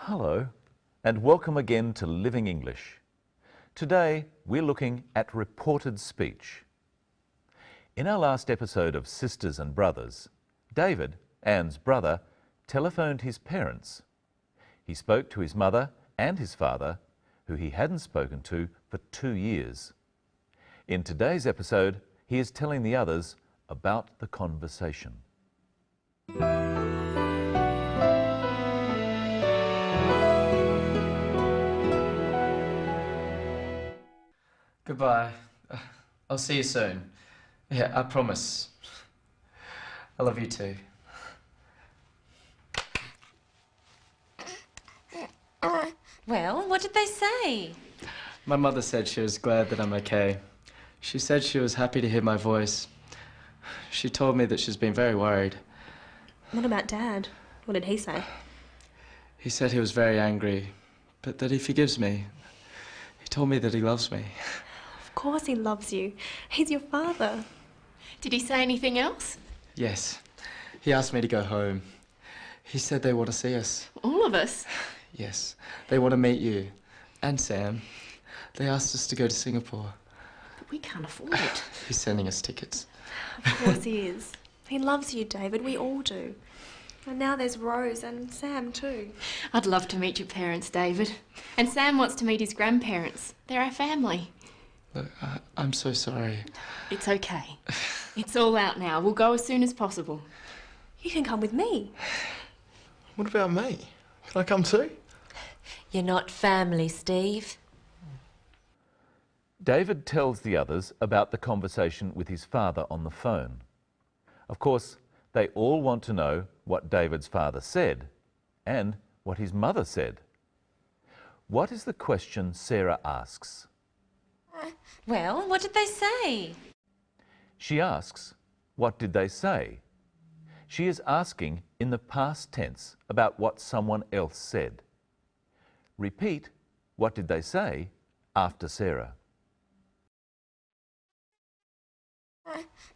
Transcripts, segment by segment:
Hello, and welcome again to Living English. Today, we're looking at reported speech. In our last episode of Sisters and Brothers, David, Anne's brother, telephoned his parents. He spoke to his mother and his father, who he hadn't spoken to for 2 years. In today's episode, he is telling the others about the conversation. Goodbye. I'll see you soon. Yeah, I promise. I love you too. Well, what did they say? My mother said she was glad that I'm okay. She said she was happy to hear my voice. She told me that she's been very worried. What about Dad? What did he say? He said he was very angry, but that he forgives me. He told me that he loves me. Of course he loves you. He's your father. Did he say anything else? Yes. He asked me to go home. He said they want to see us. All of us? Yes. They want to meet you. And Sam. They asked us to go to Singapore. But we can't afford it. He's sending us tickets. Of course he is. He loves you, David. We all do. And now there's Rose and Sam too. I'd love to meet your parents, David. And Sam wants to meet his grandparents. They're our family. Look, I'm so sorry. It's okay. It's all out now. We'll go as soon as possible. You can come with me. What about me? Can I come too? You're not family, Steve. David tells the others about the conversation with his father on the phone. Of course, they all want to know what David's father said and what his mother said. What is the question Sarah asks? Well, what did they say? She asks, what did they say? She is asking in the past tense about what someone else said. Repeat, what did they say, after Sarah.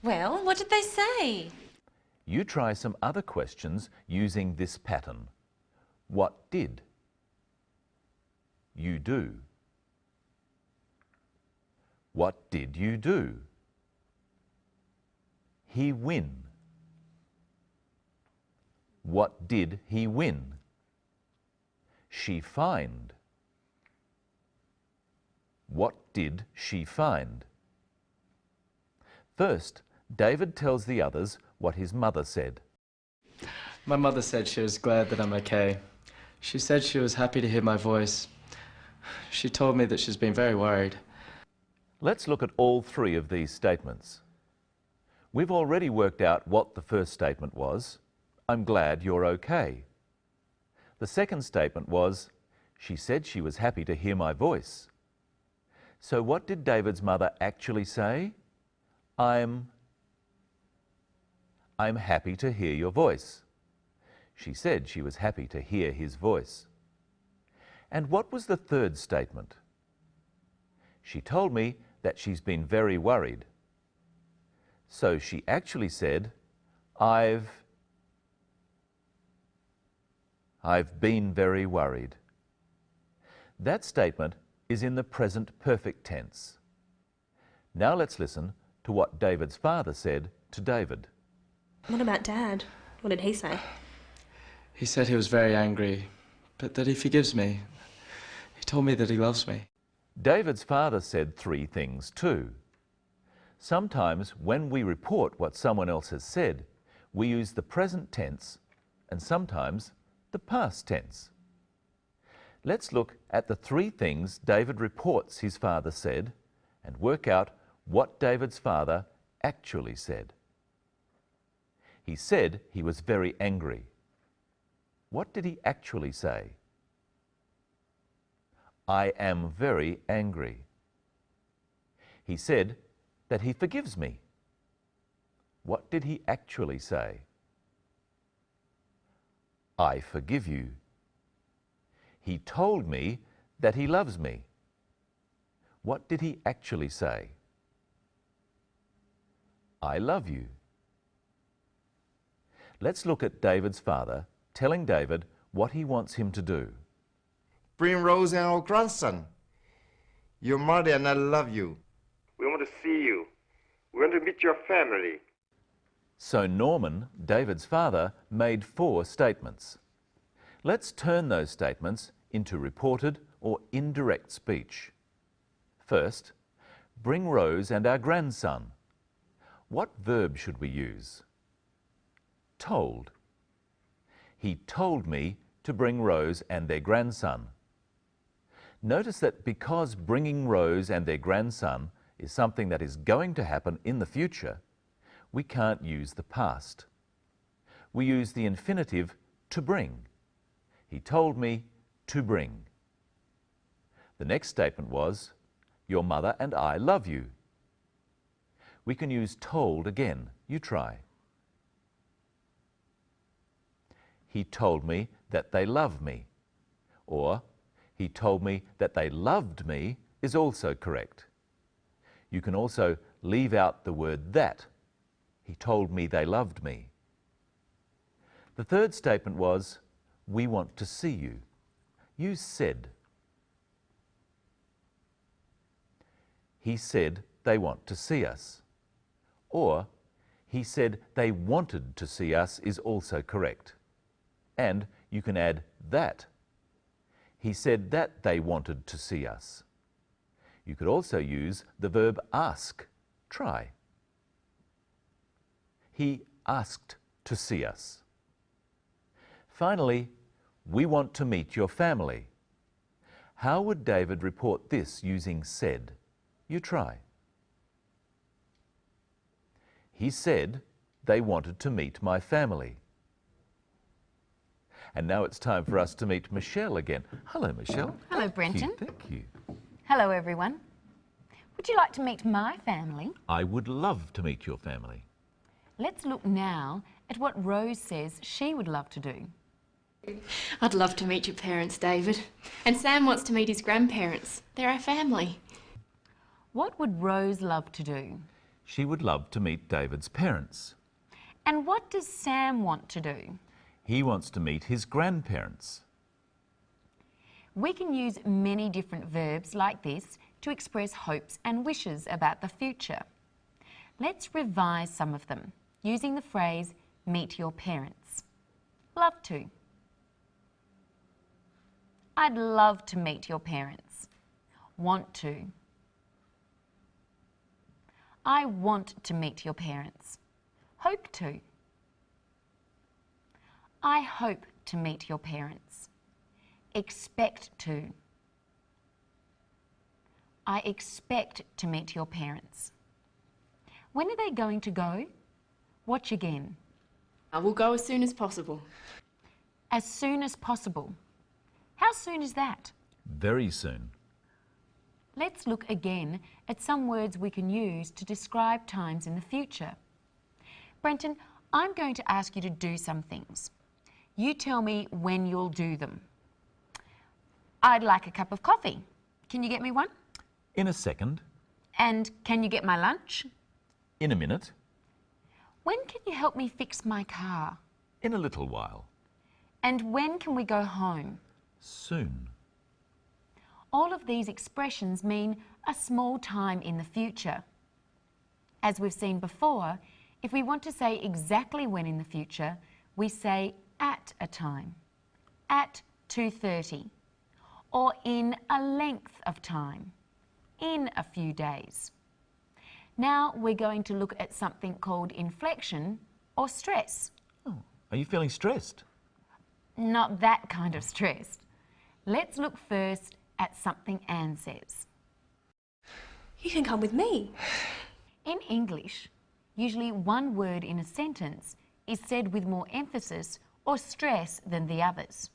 Well, what did they say? You try some other questions using this pattern. What did you do? What did you do? He win. What did he win? She find. What did she find? First, David tells the others what his mother said. My mother said she was glad that I'm okay. She said she was happy to hear my voice. She told me that she's been very worried. Let's look at all three of these statements. We've already worked out what the first statement was. I'm glad you're okay. The second statement was, she said she was happy to hear my voice. So what did David's mother actually say? I'm happy to hear your voice. She said she was happy to hear his voice. And what was the third statement? She told me that she's been very worried. So she actually said, I've been very worried. That statement is in the present perfect tense. Now let's listen to what David's father said to David. What about Dad? What did he say? He said he was very angry, but that he forgives me. He told me that he loves me. David's father said three things too. Sometimes when we report what someone else has said, we use the present tense and sometimes the past tense. Let's look at the three things David reports his father said and work out what David's father actually said. He said he was very angry. What did he actually say? I am very angry. He said that he forgives me. What did he actually say? I forgive you. He told me that he loves me. What did he actually say? I love you. Let's look at David's father telling David what he wants him to do. Bring Rose and our grandson. Your mother and I love you. We want to see you. We want to meet your family. So Norman, David's father, made 4 statements. Let's turn those statements into reported or indirect speech. First, bring Rose and our grandson. What verb should we use? Told. He told me to bring Rose and their grandson. Notice that because bringing Rose and their grandson is something that is going to happen in the future, we can't use the past. We use the infinitive to bring. He told me to bring. The next statement was, your mother and I love you. We can use told again. You try. He told me that they love me. Or, he told me that they loved me is also correct. You can also leave out the word that. He told me they loved me. The third statement was, we want to see you. Use said. He said they want to see us. Or, he said they wanted to see us is also correct. And you can add that. He said that they wanted to see us. You could also use the verb ask. Try. He asked to see us. Finally, we want to meet your family. How would David report this using said? You try. He said they wanted to meet my family. And now it's time for us to meet Michelle again. Hello, Michelle. Hello, Brenton. Thank you. Hello, everyone. Would you like to meet my family? I would love to meet your family. Let's look now at what Rose says she would love to do. I'd love to meet your parents, David. And Sam wants to meet his grandparents. They're our family. What would Rose love to do? She would love to meet David's parents. And what does Sam want to do? He wants to meet his grandparents. We can use many different verbs like this to express hopes and wishes about the future. Let's revise some of them using the phrase meet your parents. Love to. I'd love to meet your parents. Want to. I want to meet your parents. Hope to. I hope to meet your parents. Expect to. I expect to meet your parents. When are they going to go? Watch again. I will go as soon as possible. As soon as possible. How soon is that? Very soon. Let's look again at some words we can use to describe times in the future. Brenton, I'm going to ask you to do some things. You tell me when you'll do them. I'd like a cup of coffee. Can you get me one? In a second. And can you get my lunch? In a minute. When can you help me fix my car? In a little while. And when can we go home? Soon. All of these expressions mean a small time in the future. As we've seen before, if we want to say exactly when in the future, we say at a time, at 2:30, or in a length of time, in a few days. Now we're going to look at something called inflection or stress. Oh, are you feeling stressed? Not that kind of stressed. Let's look first at something Anne says. You can come with me. In English, usually one word in a sentence is said with more emphasis or stress than the others.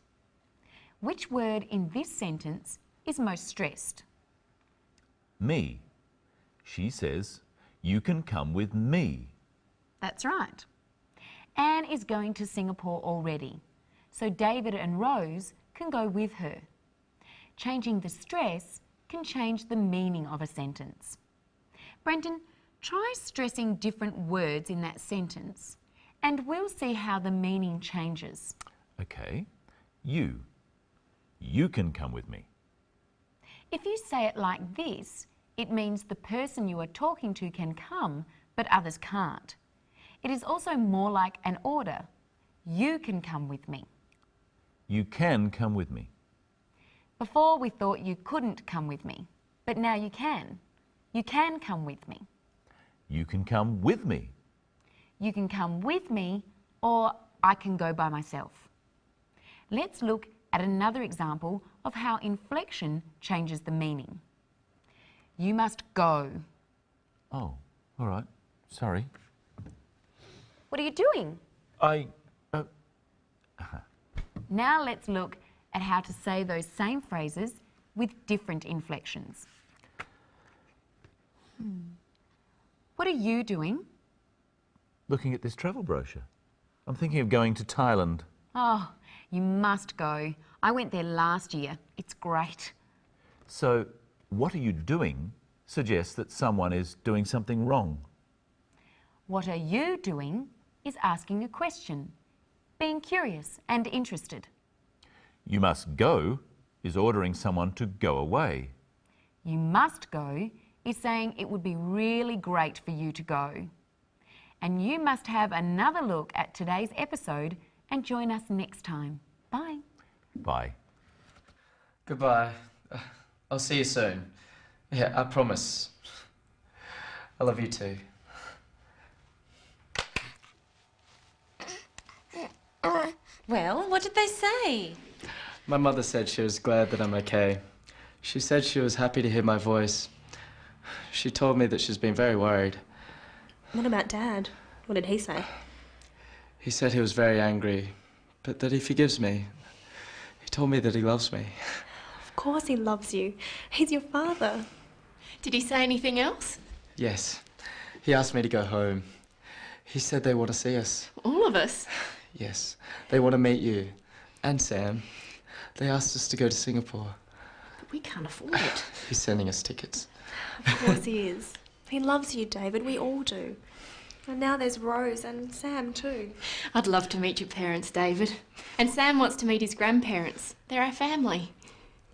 Which word in this sentence is most stressed? Me. She says, you can come with me. That's right. Anne is going to Singapore already, so David and Rose can go with her. Changing the stress can change the meaning of a sentence. Brenton, try stressing different words in that sentence and we'll see how the meaning changes. Okay. You. You can come with me. If you say it like this, it means the person you are talking to can come, but others can't. It is also more like an order. You can come with me. You can come with me. Before we thought you couldn't come with me, but now you can. You can come with me. You can come with me. You can come with me, or I can go by myself. Let's look at another example of how inflection changes the meaning. You must go. Oh, all right. Sorry. What are you doing? Now let's look at how to say those same phrases with different inflections. What are you doing? Looking at this travel brochure. I'm thinking of going to Thailand. Oh, you must go. I went there last year. It's great. So, what are you doing suggests that someone is doing something wrong. What are you doing is asking a question, being curious and interested. You must go is ordering someone to go away. You must go is saying it would be really great for you to go. And you must have another look at today's episode and join us next time. Bye. Bye. Goodbye. I'll see you soon. Yeah, I promise. I love you too. Well, what did they say? My mother said she was glad that I'm okay. She said she was happy to hear my voice. She told me that she's been very worried. What about Dad? What did he say? He said he was very angry, but that he forgives me. He told me that he loves me. Of course he loves you. He's your father. Did he say anything else? Yes. He asked me to go home. He said they want to see us. All of us? Yes. They want to meet you. And Sam. They asked us to go to Singapore. But we can't afford it. He's sending us tickets. Of course he is. He loves you, David. We all do. And now there's Rose and Sam too. I'd love to meet your parents, David. And Sam wants to meet his grandparents. They're our family.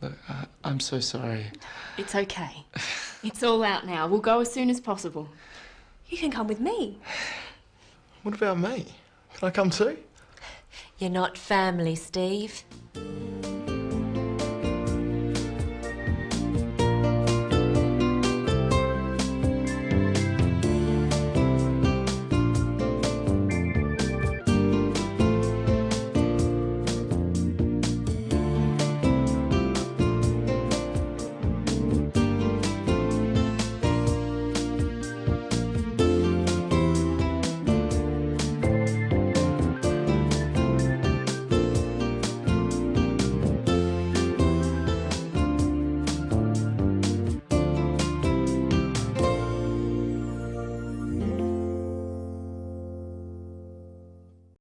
Look, I'm so sorry. It's okay. It's all out now. We'll go as soon as possible. You can come with me. What about me? Can I come too? You're not family, Steve.